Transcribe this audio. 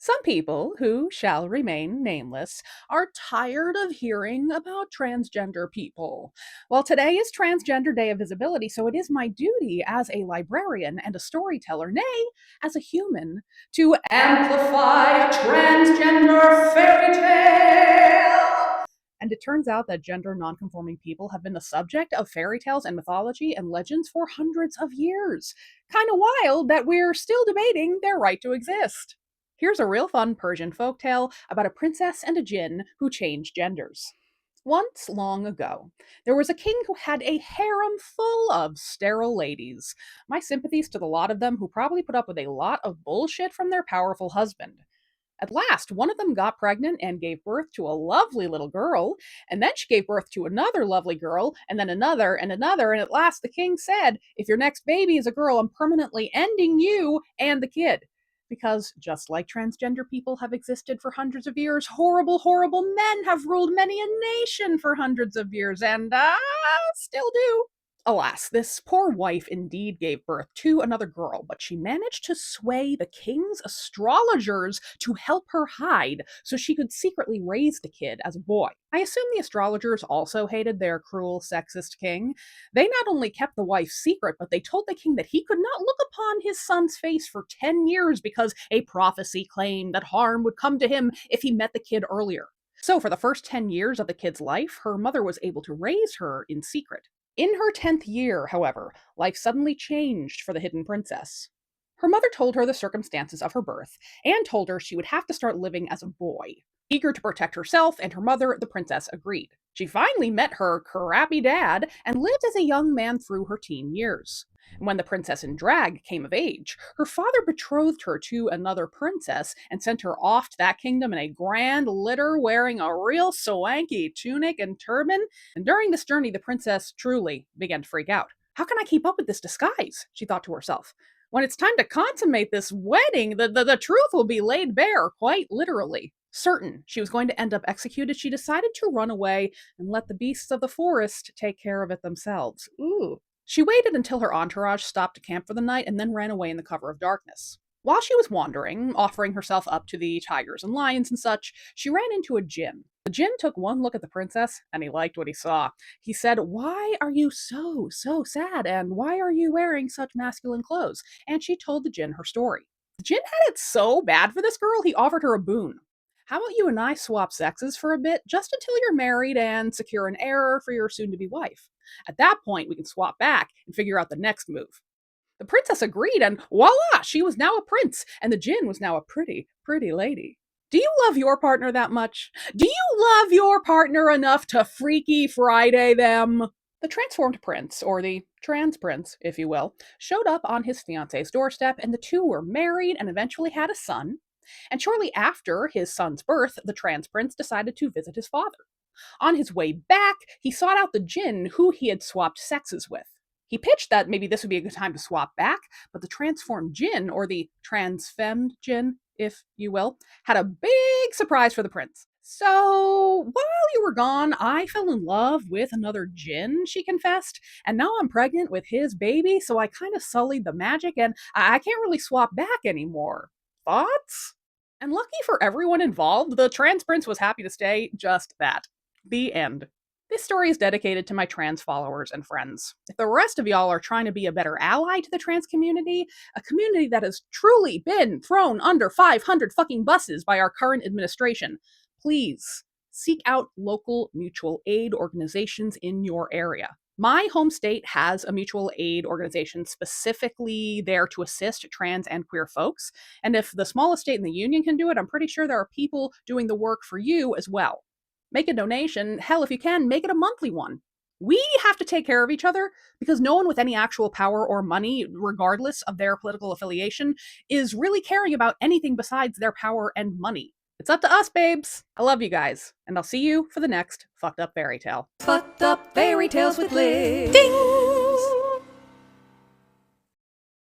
Some people, who shall remain nameless, are tired of hearing about transgender people. Well, today is Transgender Day of Visibility, so it is my duty as a librarian and a storyteller, nay, as a human, to amplify a transgender fairy tale. And it turns out that gender nonconforming people have been the subject of fairy tales and mythology and legends for hundreds of years. Kind of wild that we're still debating their right to exist. Here's a real fun Persian folktale about a princess and a Jinn who changed genders. Once long ago, there was a king who had a harem full of sterile ladies. My sympathies to the lot of them who probably put up with a lot of bullshit from their powerful husband. At last, one of them got pregnant and gave birth to a lovely little girl, and then she gave birth to another lovely girl, and then another and another, and at last the king said, "If your next baby is a girl, I'm permanently ending you and the kid." Because just like transgender people have existed for hundreds of years, horrible, horrible men have ruled many a nation for hundreds of years, and still do. Alas, this poor wife indeed gave birth to another girl, but she managed to sway the king's astrologers to help her hide so she could secretly raise the kid as a boy. I assume the astrologers also hated their cruel, sexist king. They not only kept the wife secret, but they told the king that he could not look upon his son's face for 10 years because a prophecy claimed that harm would come to him if he met the kid earlier. So, for the first 10 years of the kid's life, her mother was able to raise her in secret. In her 10th year, however, life suddenly changed for the hidden princess. Her mother told her the circumstances of her birth and told her she would have to start living as a boy. Eager to protect herself and her mother, the princess agreed. She finally met her crappy dad and lived as a young man through her teen years. When the princess in drag came of age, her father betrothed her to another princess and sent her off to that kingdom in a grand litter wearing a real swanky tunic and turban. And during this journey, the princess truly began to freak out. How can I keep up with this disguise? She thought to herself. When it's time to consummate this wedding, the truth will be laid bare, quite literally. Certain she was going to end up executed, she decided to run away and let the beasts of the forest take care of it themselves. Ooh. She waited until her entourage stopped to camp for the night and then ran away in the cover of darkness. While she was wandering, offering herself up to the tigers and lions and such, she ran into a Jinn. The Jinn took one look at the princess, and he liked what he saw. He said, "Why are you so sad, and why are you wearing such masculine clothes?" And she told the Jinn her story. The Jinn had it so bad for this girl, he offered her a boon. "How about you and I swap sexes for a bit, just until you're married and secure an heir for your soon-to-be wife? At that point, we can swap back and figure out the next move." The princess agreed, and voila, she was now a prince, and the Jinn was now a pretty, pretty lady. Do you love your partner that much? Do you love your partner enough to Freaky Friday them? The transformed prince, or the trans prince, if you will, showed up on his fiance's doorstep, and the two were married and eventually had a son. And shortly after his son's birth, the trans prince decided to visit his father. On his way back, he sought out the Jinn who he had swapped sexes with. He pitched that maybe this would be a good time to swap back, but the transformed Jinn, or the transfemmed Jinn, if you will, had a big surprise for the prince. "So, while you were gone, I fell in love with another Jinn," she confessed, "and now I'm pregnant with his baby, so I kind of sullied the magic, and I can't really swap back anymore. Thoughts?" And lucky for everyone involved, the trans prince was happy to stay just that. The end. This story is dedicated to my trans followers and friends. If the rest of y'all are trying to be a better ally to the trans community, a community that has truly been thrown under 500 fucking buses by our current administration, please seek out local mutual aid organizations in your area. My home state has a mutual aid organization specifically there to assist trans and queer folks. And if the smallest state in the union can do it, I'm pretty sure there are people doing the work for you as well. Make a donation. Hell, if you can, make it a monthly one. We have to take care of each other because no one with any actual power or money, regardless of their political affiliation, is really caring about anything besides their power and money. It's up to us, babes. I love you guys, and I'll see you for the next Fucked Up Fairy Tale. Fucked Up Fairy Tales with Liz. Ding!